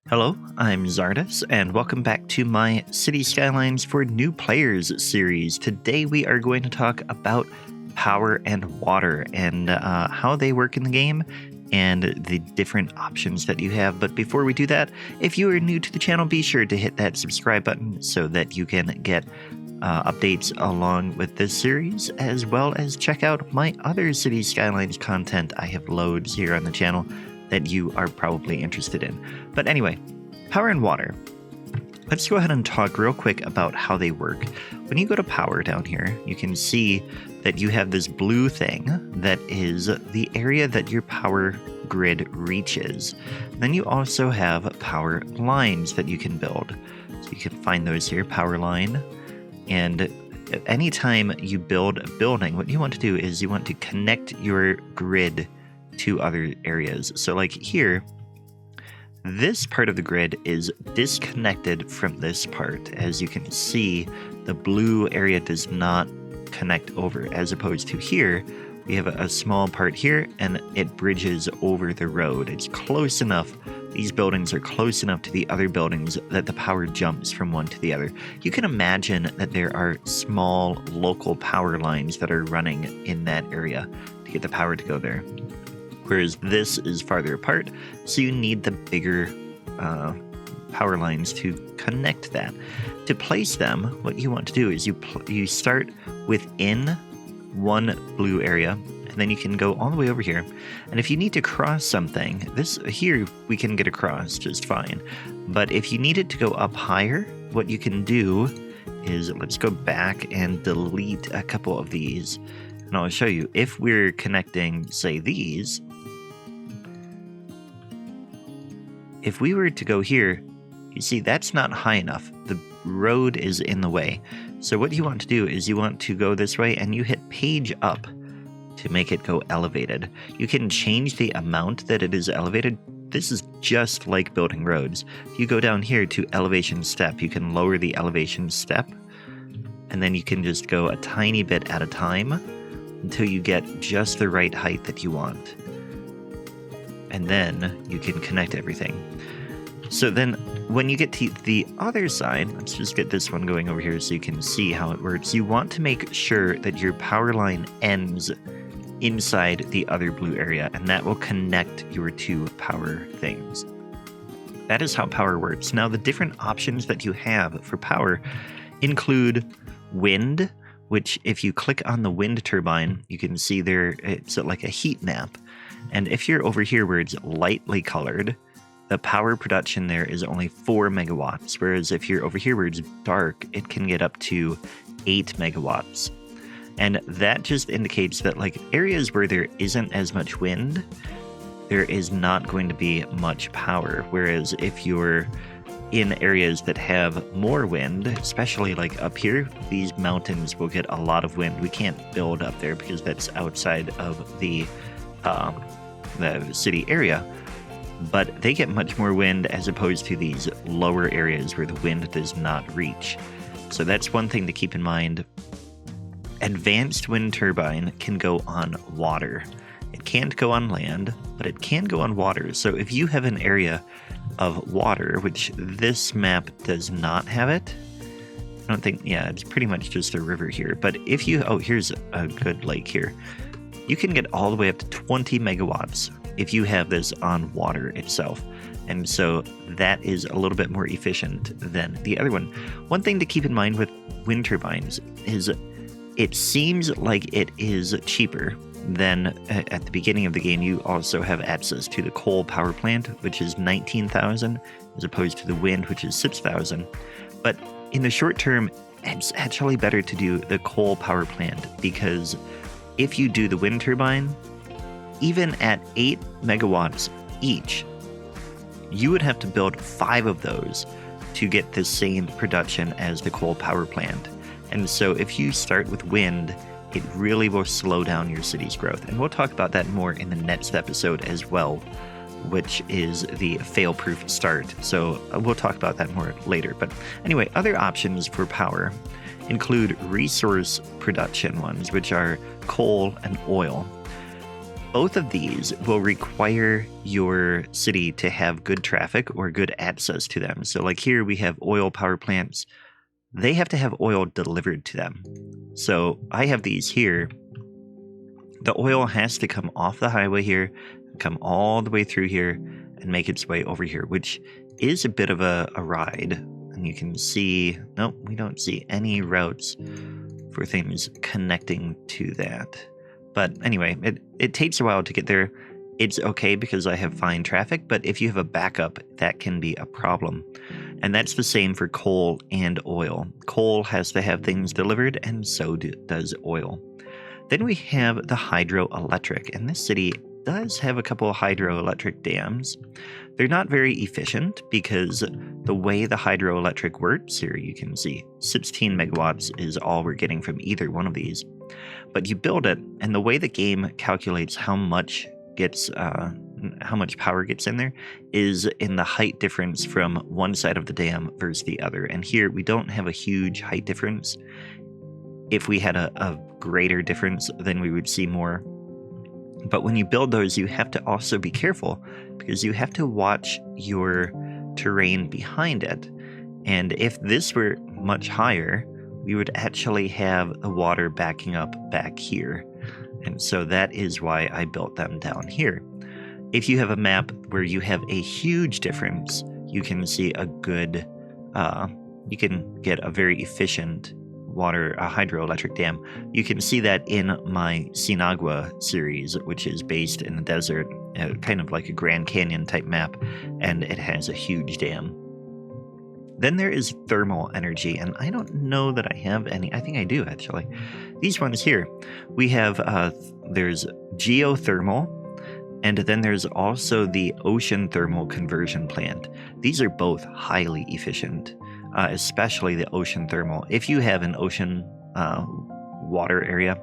Hello, I'm Czardus, and welcome back to my Cities Skylines for New Players series. Today we are going to talk about power and water and how they work in the game and the different options that you have. But before we do that, if you are new to the channel, be sure to hit that subscribe button so that you can get updates along with this series, as well as check out my other Cities Skylines content. I have loads here on the channel that you are probably interested in. But anyway, power and water. Let's go ahead and talk real quick about how they work. When you go to power down here, you can see that you have this blue thing that is the area that your power grid reaches. Then you also have power lines that you can build. So you can find those here, power line. And anytime you build a building, what you want to do is you want to connect your grid to other areas. So like here, this part of the grid is disconnected from this part. As you can see, the blue area does not connect over, as opposed to here, we have a small part here and it bridges over the road. It's close enough. These buildings are close enough to the other buildings that the power jumps from one to the other. You can imagine that there are small local power lines that are running in that area to get the power to go there. Whereas this is farther apart, so you need the bigger power lines to connect that. To place them, what you want to do is you start within one blue area, and then you can go all the way over here. And if you need to cross something, this here we can get across just fine. But if you need it to go up higher, what you can do is, let's go back and delete a couple of these. And I'll show you, if we're connecting, say, these, if we were to go here, you see that's not high enough. The road is in the way. So what you want to do is you want to go this way and you hit page up to make it go elevated. You can change the amount that it is elevated. This is just like building roads. If you go down here to elevation step, you can lower the elevation step, and then you can just go a tiny bit at a time until you get just the right height that you want. And then you can connect everything. So then when you get to the other side, let's just get this one going over here so you can see how it works. You want to make sure that your power line ends inside the other blue area, and that will connect your two power things. That is how power works. Now, the different options that you have for power include wind, which if you click on the wind turbine, you can see there it's like a heat map. And if you're over here where it's lightly colored, the power production there is only 4 megawatts. Whereas if you're over here where it's dark, it can get up to 8 megawatts. And that just indicates that like areas where there isn't as much wind, there is not going to be much power. Whereas if you're in areas that have more wind, especially like up here, these mountains will get a lot of wind. We can't build up there because that's outside of the city area, but they get much more wind as opposed to these lower areas where the wind does not reach. So that's one thing to keep in mind. Advanced wind turbine can go on water. It can't go on land, but it can go on water. So if you have an area of water, which this map does not have it, I don't think, yeah, it's pretty much just a river here. But if you, oh, here's a good lake here. You can get all the way up to 20 megawatts if you have this on water itself. And so that is a little bit more efficient than the other one. One thing to keep in mind with wind turbines is it seems like it is cheaper than at the beginning of the game. You also have access to the coal power plant, which is 19,000, as opposed to the wind, which is 6,000. But in the short term, it's actually better to do the coal power plant, because if you do the wind turbine, even at 8 megawatts each, you would have to build 5 of those to get the same production as the coal power plant. And so if you start with wind, it really will slow down your city's growth. And we'll talk about that more in the next episode as well, which is the fail-proof start. So we'll talk about that more later. But anyway, other options for power include resource production ones, which are coal and oil. Both of these will require your city to have good traffic or good access to them. So like here we have oil power plants. They have to have oil delivered to them. So I have these here. The oil has to come off the highway here, come all the way through here, and make its way over here, which is a bit of a ride. And you can see, nope, we don't see any routes for things connecting to that. But anyway, it takes a while to get there. It's okay because I have fine traffic, but if you have a backup, that can be a problem. And that's the same for coal and oil. Coal has to have things delivered, and so does oil. Then we have the hydroelectric, and this city does have a couple of hydroelectric dams. They're not very efficient because the way the hydroelectric works, here you can see 16 megawatts is all we're getting from either one of these. But you build it, and the way the game calculates how much power gets in there is in the height difference from one side of the dam versus the other. And here we don't have a huge height difference. If we had a greater difference, then we would see more. But when you build those, you have to also be careful because you have to watch your terrain behind it. And if this were much higher, we would actually have the water backing up back here. And so that is why I built them down here. If you have a map where you have a huge difference, you can see you can get a very efficient hydroelectric dam. You can see that in my Sinagua series, which is based in the desert, kind of like a Grand Canyon type map, and it has a huge dam. Then there is thermal energy, and I don't know that I have any. I think I do, actually. These ones here, we have, there's geothermal, and then there's also the ocean thermal conversion plant. These are both highly efficient, especially the ocean thermal. If you have an ocean water area,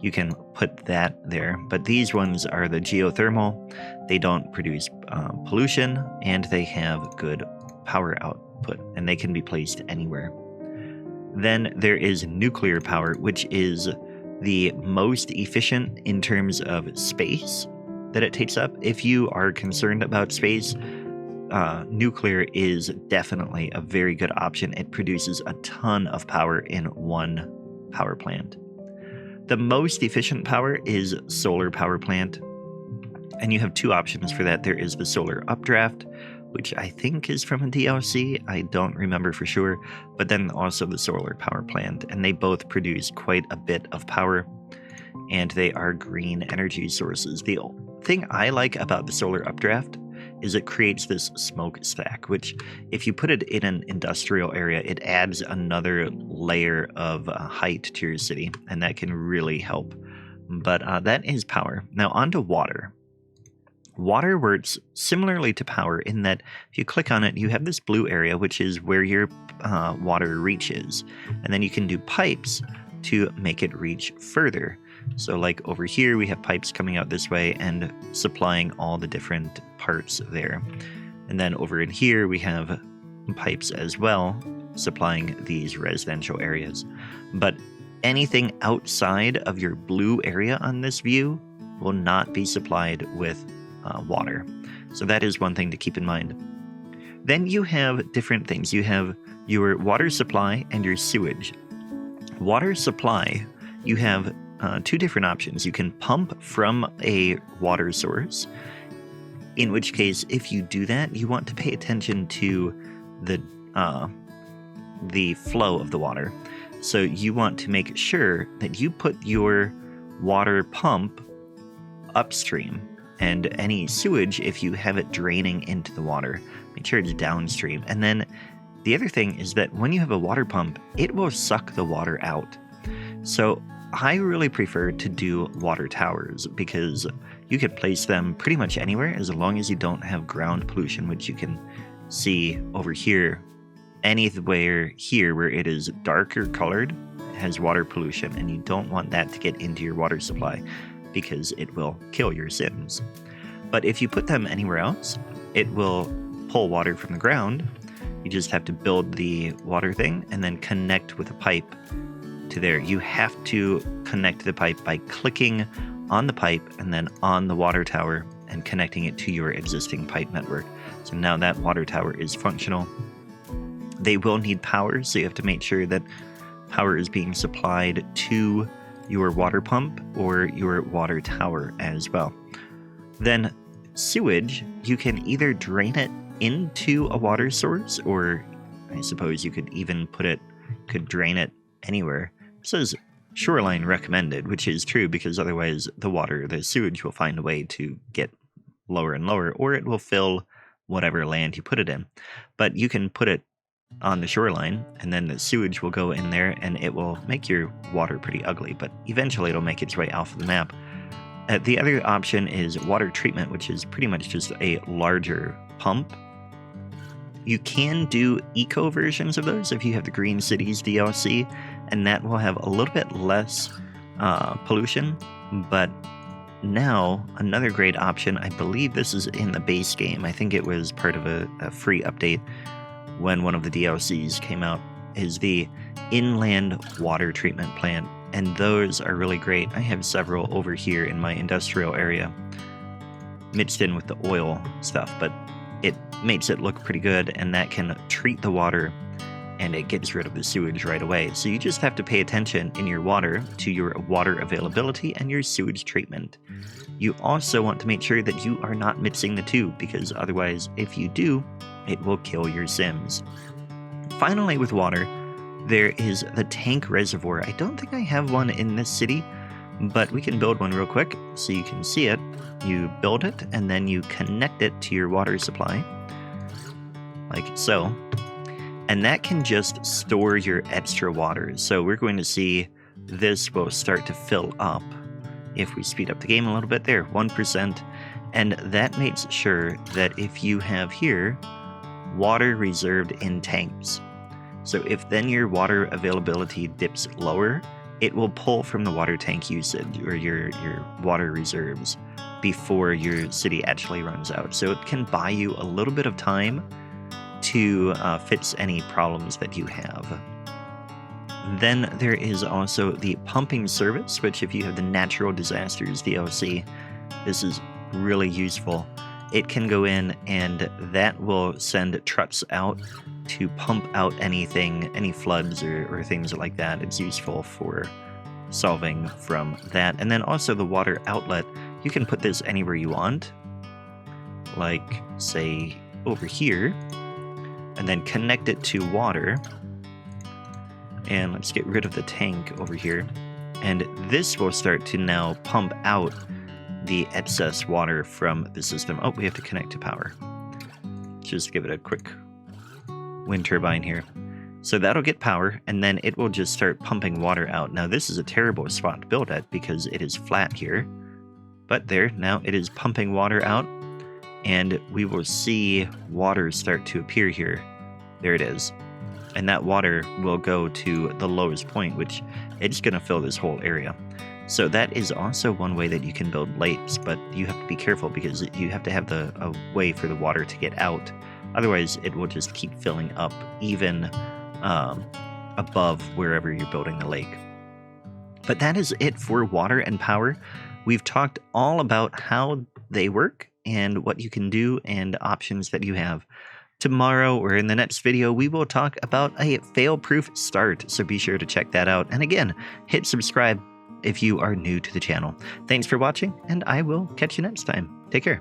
you can put that there. But these ones are the geothermal. They don't produce pollution, and they have good power output, and they can be placed anywhere. Then there is nuclear power, which is the most efficient in terms of space that it takes up. If you are concerned about space, nuclear is definitely a very good option. It produces a ton of power in one power plant. The most efficient power is solar power plant, and you have two options for that. There is the solar updraft, which I think is from a DLC. I don't remember for sure, but then also the solar power plant, and they both produce quite a bit of power, and they are green energy sources. The thing I like about the solar updraft is it creates this smoke stack, which if you put it in an industrial area, it adds another layer of height to your city, and that can really help. But that is power. Now on to water. Water works similarly to power in that if you click on it, you have this blue area, which is where your water reaches. And then you can do pipes to make it reach further. So like over here, we have pipes coming out this way and supplying all the different parts there. And then over in here, we have pipes as well, supplying these residential areas. But anything outside of your blue area on this view will not be supplied with water. So that is one thing to keep in mind. Then you have different things. You have your water supply and your sewage. Water supply, you have two different options. You can pump from a water source, in which case, if you do that, you want to pay attention to the flow of the water. So you want to make sure that you put your water pump upstream, and any sewage, if you have it draining into the water, make sure it's downstream. And then the other thing is that when you have a water pump, it will suck the water out. So I really prefer to do water towers because you can place them pretty much anywhere as long as you don't have ground pollution, which you can see over here. Anywhere here where it is darker colored has water pollution, and you don't want that to get into your water supply because it will kill your Sims. But if you put them anywhere else, it will pull water from the ground. You just have to build the water thing and then connect with a pipe to there. You have to connect the pipe by clicking on the pipe and then on the water tower and connecting it to your existing pipe network. So now that water tower is functional. They will need power, so you have to make sure that power is being supplied to your water pump or your water tower as well. Then sewage, you can either drain it into a water source, or I suppose you could even could drain it anywhere. It says shoreline recommended, which is true because otherwise the sewage will find a way to get lower and lower, or it will fill whatever land you put it in. But you can put it on the shoreline, and then the sewage will go in there, and it will make your water pretty ugly, but eventually it'll make its way off of the map. The other option is water treatment, which is pretty much just a larger pump. You can do eco versions of those if you have the Green Cities DLC, and that will have a little bit less pollution. But now, another great option, I believe this is in the base game, I think it was part of a free update when one of the DLCs came out, is the inland water treatment plant. And those are really great. I have several over here in my industrial area mixed in with the oil stuff, but it makes it look pretty good, and that can treat the water and it gets rid of the sewage right away. So you just have to pay attention in your water to your water availability and your sewage treatment. You also want to make sure that you are not mixing the two, because otherwise, if you do, it will kill your sims. Finally, with water, there is the tank reservoir. I don't think I have one in this city, but we can build one real quick so you can see it. You build it, and then you connect it to your water supply, like so. And that can just store your extra water. So we're going to see this will start to fill up if we speed up the game a little bit there, 1%. And that makes sure that if you have here water reserved in tanks, so if then your water availability dips lower, it will pull from the water tank usage or your water reserves before your city actually runs out. So it can buy you a little bit of time to fix any problems that you have. Then there is also the pumping service, which if you have the Natural Disasters DLC, this is really useful. It can go in and that will send trucks out to pump out anything, any floods or things like that. It's useful for solving from that. And then also the water outlet, you can put this anywhere you want, like say over here, and then connect it to water. And let's get rid of the tank over here. And this will start to now pump out the excess water from the system. Oh, we have to connect to power. Just give it a quick wind turbine here. So that'll get power, and then it will just start pumping water out. Now this is a terrible spot to build at because it is flat here. But there, now it is pumping water out, and we will see water start to appear here. There it is. And that water will go to the lowest point, which it's going to fill this whole area. So that is also one way that you can build lakes, but you have to be careful because you have to have a way for the water to get out. Otherwise, it will just keep filling up even above wherever you're building the lake. But that is it for water and power. We've talked all about how they work and what you can do and options that you have. Tomorrow or in the next video, we will talk about a fail-proof start, so be sure to check that out. And again, hit subscribe if you are new to the channel. Thanks for watching, and I will catch you next time. Take care.